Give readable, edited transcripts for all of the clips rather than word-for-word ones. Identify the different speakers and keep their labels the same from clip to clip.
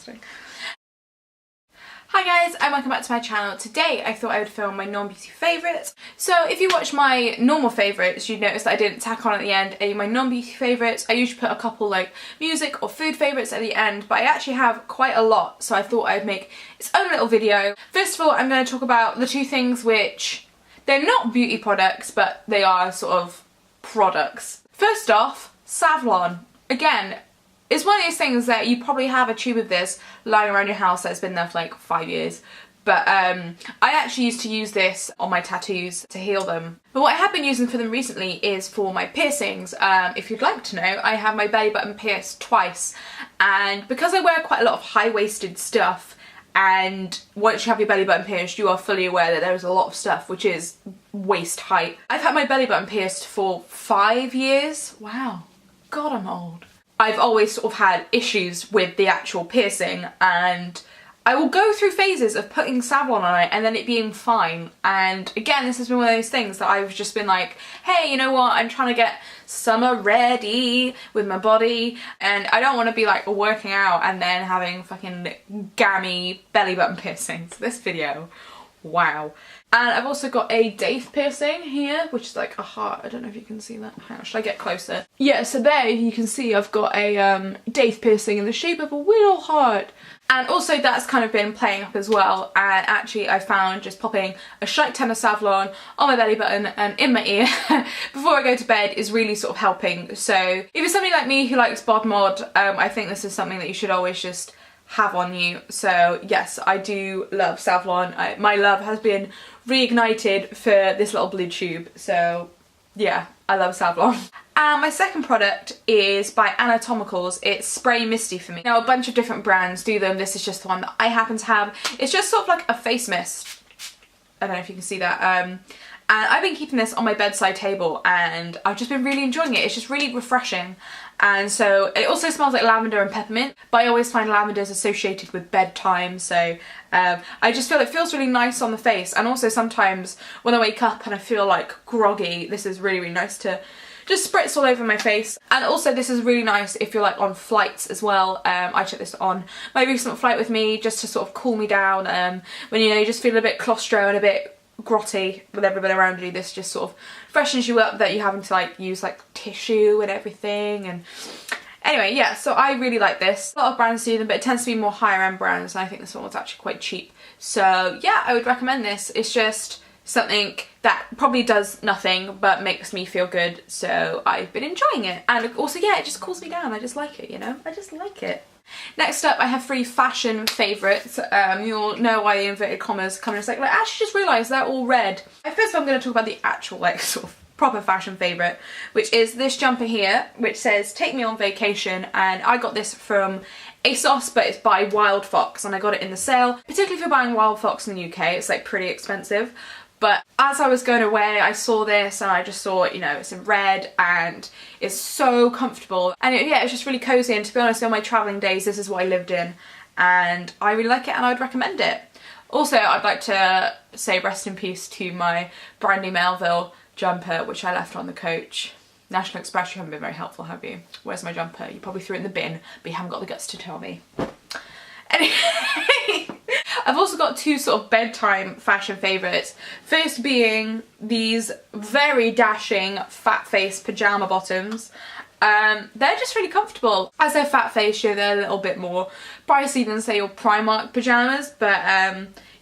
Speaker 1: disgusting. Hi guys, and welcome back to my channel. Today I thought I would film my non-beauty favourites. So if you watch my normal favourites, you'd notice that I didn't tack on at the end any of my non-beauty favourites. I usually put a couple like music or food favourites at the end, but I actually have quite a lot, so I thought I'd make its own little video. First of all, I'm going to talk about the two things which, they're not beauty products, but they are sort of products. First off, Savlon. Again, it's one of those things that you probably have a tube of this lying around your house that's been there for like 5 years. But I actually used to use this on my tattoos to heal them. But what I have been using for them recently is for my piercings. If you'd like to know, I have my belly button pierced twice. And because I wear quite a lot of high-waisted stuff, and once you have your belly button pierced, you are fully aware that there is a lot of stuff which is waist height. I've had my belly button pierced for 5 years. Wow. God, I'm old. I've always sort of had issues with the actual piercing, and I will go through phases of putting Savlon on it and then it being fine. And again, this has been one of those things that I've just been like, hey, you know what, I'm trying to get summer ready with my body and I don't want to be like working out and then having fucking gammy belly button piercings. This video, wow. And I've also got a Dave piercing here, which is like a heart. I don't know if you can see that. Hang on, should I get closer? Yeah, so there you can see I've got a Dave piercing in the shape of a little heart. And also that's kind of been playing up as well. And actually I found just popping a shite ton of Savlon on my belly button and in my ear before I go to bed is really sort of helping. So if you're somebody like me who likes bod mod, I think this is something that you should always just have on you. So yes, I do love Savlon. My love has been reignited for this little blue tube. So yeah, I love Savlon. And my second product is by Anatomicals. It's Spray Misty for me. Now a bunch of different brands do them. This is just the one that I happen to have. It's just sort of like a face mist. I don't know if you can see that. And I've been keeping this on my bedside table and I've just been really enjoying it. It's just really refreshing. And so it also smells like lavender and peppermint, but I always find lavender is associated with bedtime, so I just feel it feels really nice on the face. And also sometimes when I wake up and I feel like groggy, this is really, really nice to just spritz all over my face. And also this is really nice if you're like on flights as well. I took this on my recent flight with me just to sort of cool me down when you know you just feel a bit claustro and a bit grotty with everybody around you. This just sort of freshens you up that you're having to like use like tissue and everything. And anyway, yeah, so I really like this. A lot of brands do them, but it tends to be more higher end brands, and I think this one was actually quite cheap. So yeah, I would recommend this. It's just something that probably does nothing but makes me feel good, so I've been enjoying it. And also, yeah, it just cools me down. I just like it, you know? I just like it. Next up, I have 3 fashion favourites. You'll know why the inverted commas come in a second. I actually just realised they're all red. First I'm going to talk about the actual, like, sort of proper fashion favourite, which is this jumper here, which says, "Take me on vacation," and I got this from ASOS, but it's by Wildfox, and I got it in the sale. Particularly if you're buying Wildfox in the UK, it's like pretty expensive. But as I was going away, I saw this and I just thought, you know, it's in red and it's so comfortable. And yeah, it's just really cozy, and to be honest, on my travelling days, this is what I lived in. And I really like it and I would recommend it. Also, I'd like to say rest in peace to my Brandy Melville jumper, which I left on the coach. National Express, you haven't been very helpful, have you? Where's my jumper? You probably threw it in the bin, but you haven't got the guts to tell me. Anyway, I've also got 2 sort of bedtime fashion favourites. First being these very dashing fat face pyjama bottoms. They're just really comfortable. As they're fat face, yeah, they're a little bit more pricey than say your Primark pyjamas, but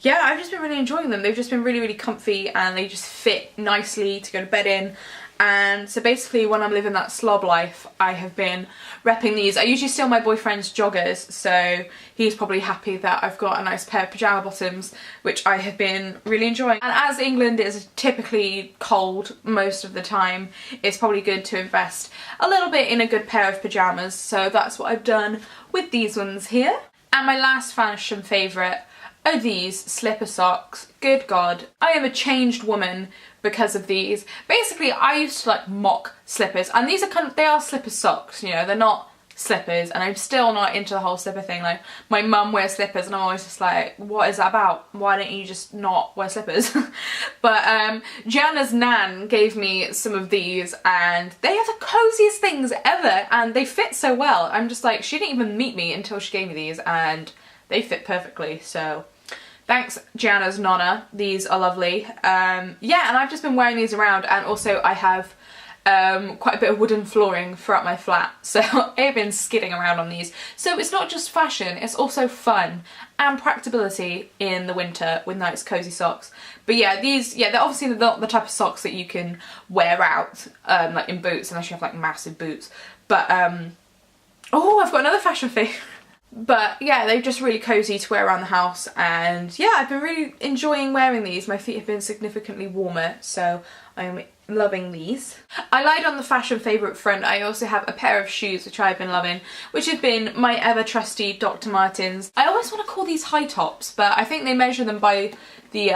Speaker 1: yeah, I've just been really enjoying them. They've just been really, really comfy and they just fit nicely to go to bed in. And so basically when I'm living that slob life, I have been repping these. I usually steal my boyfriend's joggers, so he's probably happy that I've got a nice pair of pyjama bottoms, which I have been really enjoying. And as England is typically cold most of the time, it's probably good to invest a little bit in a good pair of pyjamas, so that's what I've done with these ones here. And my last fashion favourite are these slipper socks. Good God, I am a changed woman because of these. Basically, I used to like mock slippers, and these are kind of, they are slipper socks, you know, they're not slippers, and I'm still not into the whole slipper thing. Like, my mum wears slippers and I'm always just like, what is that about? Why don't you just not wear slippers? But Gianna's nan gave me some of these and they are the coziest things ever, and they fit so well. I'm just like, she didn't even meet me until she gave me these and they fit perfectly, so thanks Gianna's Nona, these are lovely. Yeah, and I've just been wearing these around, and also I have quite a bit of wooden flooring throughout my flat, so I've been skidding around on these. So it's not just fashion, it's also fun and practicability in the winter with nice cozy socks. But yeah, these, yeah, they're obviously not the type of socks that you can wear out like in boots, unless you have like massive boots. But oh, I've got another fashion favourite. But yeah, they're just really cozy to wear around the house, and yeah, I've been really enjoying wearing these. My feet have been significantly warmer, so I'm loving these. I lied on the fashion favourite front. I also have a pair of shoes which I've been loving, which have been my ever trusty Dr. Martens. I always want to call these high tops, but I think they measure them by the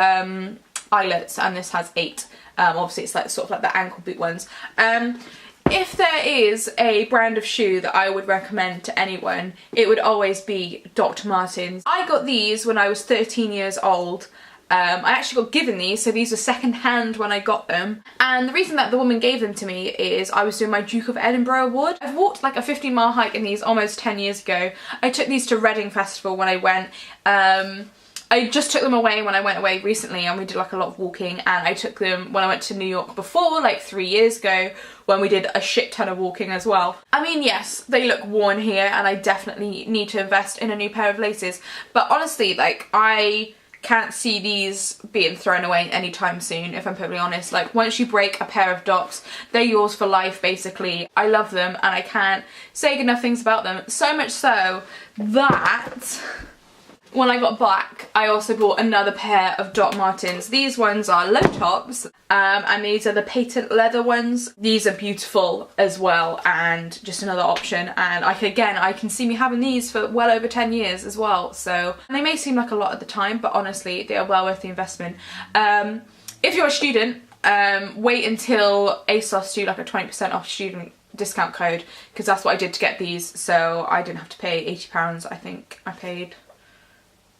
Speaker 1: eyelets, and this has 8. Obviously it's like sort of like the ankle boot ones. If there is a brand of shoe that I would recommend to anyone, it would always be Dr. Martens. I got these when I was 13 years old. I actually got given these, so these were second hand when I got them. And the reason that the woman gave them to me is I was doing my Duke of Edinburgh award. I've walked like a 15-mile hike in these almost 10 years ago. I took these to Reading Festival when I went. I just took them away when I went away recently, and we did like a lot of walking, and I took them when I went to New York before, like 3 years ago, when we did a shit ton of walking as well. I mean, yes, they look worn here and I definitely need to invest in a new pair of laces, but honestly, like, I can't see these being thrown away anytime soon, if I'm perfectly honest. Like, once you break a pair of Docs, they're yours for life, basically. I love them and I can't say enough things about them. So much so that when I got back, I also bought another pair of Doc Martens. These ones are low tops, and these are the patent leather ones. These are beautiful as well, and just another option. And I can see me having these for well over 10 years as well. So, and they may seem like a lot at the time, but honestly, they are well worth the investment. If you're a student, wait until ASOS do like a 20% off student discount code, because that's what I did to get these. So I didn't have to pay £80. I think I paid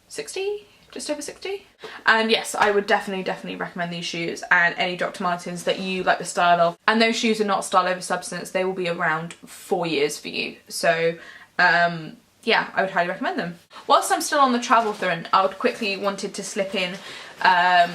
Speaker 1: 60, just over 60. And yes, I would definitely recommend these shoes and any Dr. Martens that you like the style of. And those shoes are not style over substance, they will be around 4 years for you. So yeah, I would highly recommend them. Whilst I'm still on the travel front, I would quickly wanted to slip in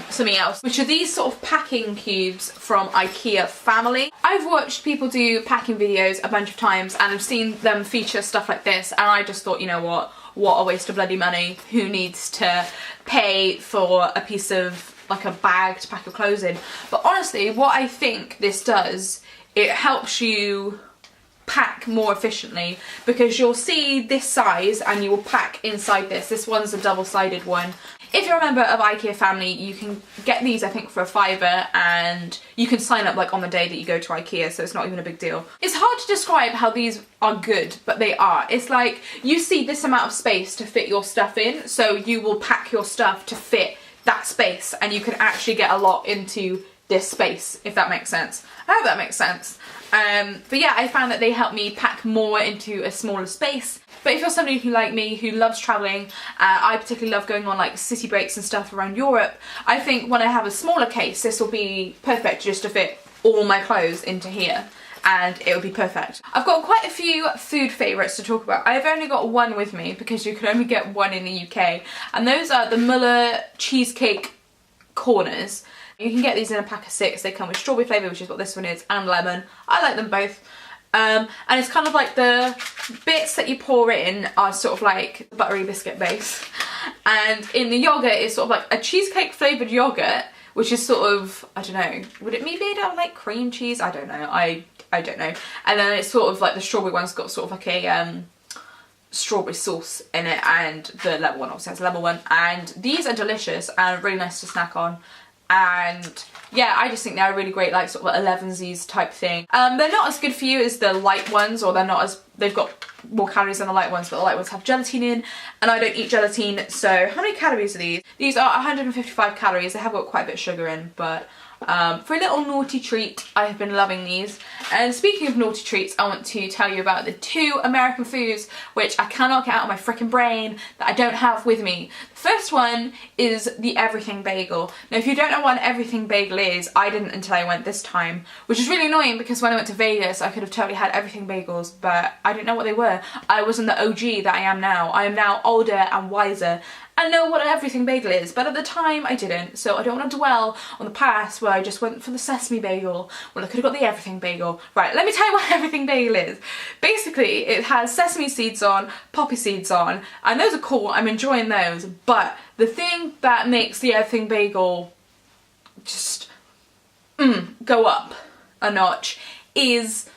Speaker 1: something else, which are these sort of packing cubes from IKEA family. I've watched people do packing videos a bunch of times and I've seen them feature stuff like this, and I just thought, you know what a waste of bloody money. Who needs to pay for a piece of, like, a bag to pack your clothes in? But honestly, what I think this does, it helps you pack more efficiently, because you'll see this size and you will pack inside this. This one's a double-sided one. If you're a member of IKEA family, you can get these, I think, for £5, and you can sign up like on the day that you go to IKEA, so it's not even a big deal. It's hard to describe how these are good, but they are. It's like, you see this amount of space to fit your stuff in, so you will pack your stuff to fit that space, and you can actually get a lot into this space, if that makes sense. I hope that makes sense. But yeah, I found that they help me pack more into a smaller space. But if you're somebody who, like me, who loves travelling, I particularly love going on like city breaks and stuff around Europe, I think when I have a smaller case, this will be perfect just to fit all my clothes into here, and it will be perfect. I've got quite a few food favourites to talk about. I've only got one with me because you can only get one in the UK, and those are the Muller Cheesecake corners. You can get these in a pack of 6. They come with strawberry flavour, which is what this one is, and lemon. I like them both. And it's kind of like the bits that you pour in are sort of like buttery biscuit base. And in the yoghurt it's sort of like a cheesecake flavoured yoghurt, which is sort of, I don't know, would it be made out of like cream cheese? I don't know. I don't know. And then it's sort of like the strawberry one's got sort of like a strawberry sauce in it, and the lemon one obviously has a lemon one. And these are delicious and really nice to snack on. And yeah, I just think they're really great, like sort of like 11sies type thing. They're not as good for you as the light ones, or they're not as, they've got more calories than the light ones, but the light ones have gelatin in, and I don't eat gelatin, so how many calories are these? These are 155 calories, they have got quite a bit of sugar in, but for a little naughty treat. I have been loving these. And speaking of naughty treats, I want to tell you about the 2 American foods which I cannot get out of my freaking brain that I don't have with me. The first one is the everything bagel. Now if you don't know what an everything bagel is, I didn't until I went this time, which is really annoying because when I went to Vegas I could have totally had everything bagels, but I didn't know what they were. I wasn't the OG that I am now. I am now older and wiser and know what an everything bagel is, but at the time I didn't, so I don't want to dwell on the past where I just went for the sesame bagel when I could have got the everything bagel. Right, let me tell you what everything bagel is. Basically, it has sesame seeds on, poppy seeds on, and those are cool, I'm enjoying those, but the thing that makes the everything bagel just go up a notch is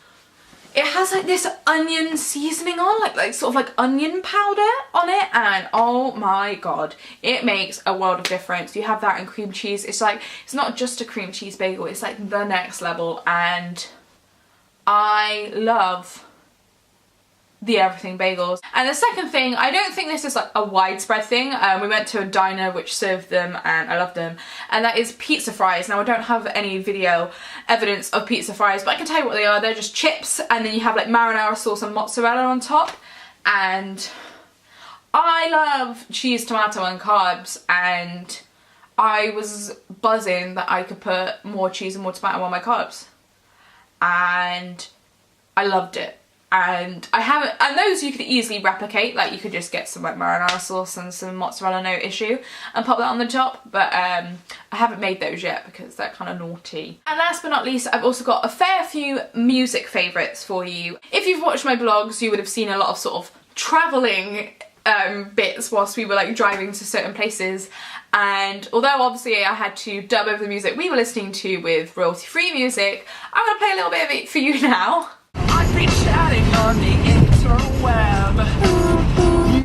Speaker 1: it has like this onion seasoning on, like sort of like onion powder on it, and oh my god, it makes a world of difference. You have that in cream cheese. It's like, it's not just a cream cheese bagel, it's like the next level, and I love the everything bagels. And the second thing, I don't think this is like a widespread thing. We went to a diner which served them and I loved them, and that is pizza fries. Now I don't have any video evidence of pizza fries, but I can tell you what they are. They're just chips, and then you have like marinara sauce and mozzarella on top, and I love cheese, tomato and carbs, and I was buzzing that I could put more cheese and more tomato on my carbs, and I loved it. And I haven't, and those you could easily replicate, like you could just get some like marinara sauce and some mozzarella, no issue, and pop that on the top, but I haven't made those yet because they're kind of naughty. And last but not least, I've also got a fair few music favourites for you. If you've watched my vlogs, you would have seen a lot of sort of travelling bits whilst we were like driving to certain places, and although obviously I had to dub over the music we were listening to with royalty-free music, I'm going to play a little bit of it for you now. I've been chatting on the interweb.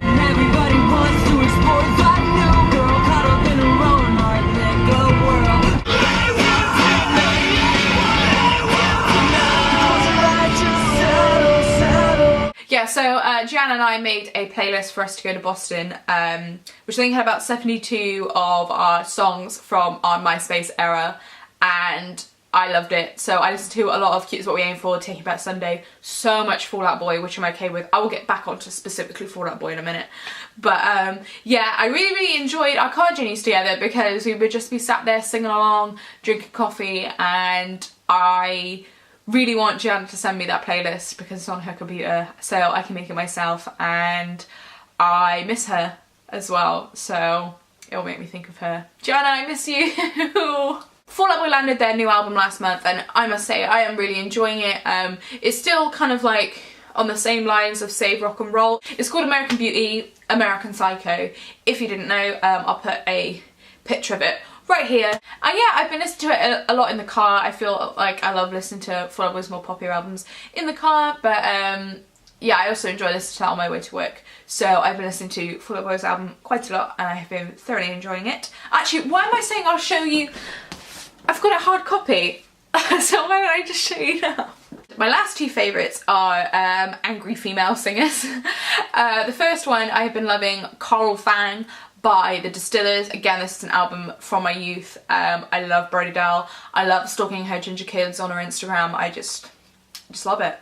Speaker 1: Everybody wants to explore that new girl caught up in a roller Lego world. Yeah, so Jan and I made a playlist for us to go to Boston, which I think had about 72 of our songs from our MySpace era, and I loved it. So I listened to a lot of Cute Is What We Aim For, Taking Back Sunday, so much Fall Out Boy, which I'm okay with. I will get back onto specifically Fall Out Boy in a minute. But yeah, I really enjoyed our car journeys together because we would just be sat there singing along, drinking coffee, and I really want Jan to send me that playlist because it's on her computer so I can make it myself, and I miss her as well, so it'll make me think of her. Gianna, I miss you! Fall Out Boy landed their new album last month, and I must say I am really enjoying it. It's still kind of like on the same lines of Save Rock and Roll. It's called American Beauty, American Psycho. If you didn't know, I'll put a picture of it right here. And yeah, I've been listening to it a lot in the car. I feel like I love listening to Fall Out Boy's more popular albums in the car, but yeah, I also enjoy listening to that on my way to work. So I've been listening to Fall Out Boy's album quite a lot, and I have been thoroughly enjoying it. Actually, why am I saying I'll show you? I've got a hard copy, so why don't I just show you now? My last 2 favourites are angry female singers. The first one, I've been loving Coral Fang by the Distillers. Again, this is an album from my youth. I love Brody Dahl. I love stalking her ginger kids on her Instagram. I just love it.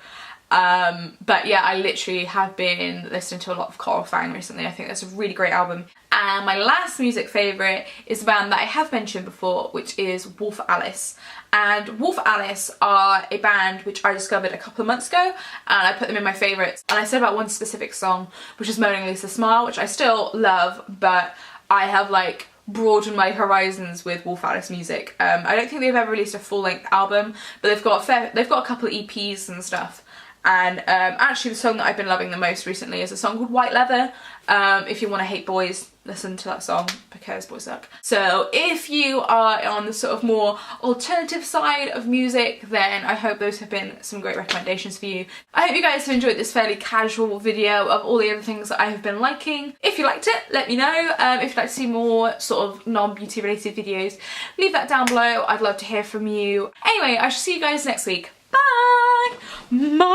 Speaker 1: But yeah, I literally have been listening to a lot of Coral Fang recently. I think that's a really great album. And my last music favourite is a band that I have mentioned before, which is Wolf Alice. And Wolf Alice are a band which I discovered a couple of months ago, and I put them in my favourites. And I said about one specific song, which is Mona Lisa Smile, which I still love, but I have like broadened my horizons with Wolf Alice music. I don't think they've ever released a full-length album, but they've got a couple of EPs and stuff. And actually the song that I've been loving the most recently is a song called White Leather. If you want to hate boys, listen to that song because boys suck. So if you are on the sort of more alternative side of music, then I hope those have been some great recommendations for you. I hope you guys have enjoyed this fairly casual video of all the other things that I have been liking. If you liked it, let me know. If you'd like to see more sort of non-beauty related videos, leave that down below. I'd love to hear from you. Anyway, I shall see you guys next week. Bye! Bye!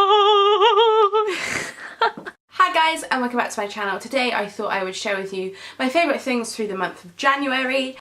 Speaker 1: Hi guys, and welcome back to my channel. Today I thought I would share with you my favourite things through the month of January.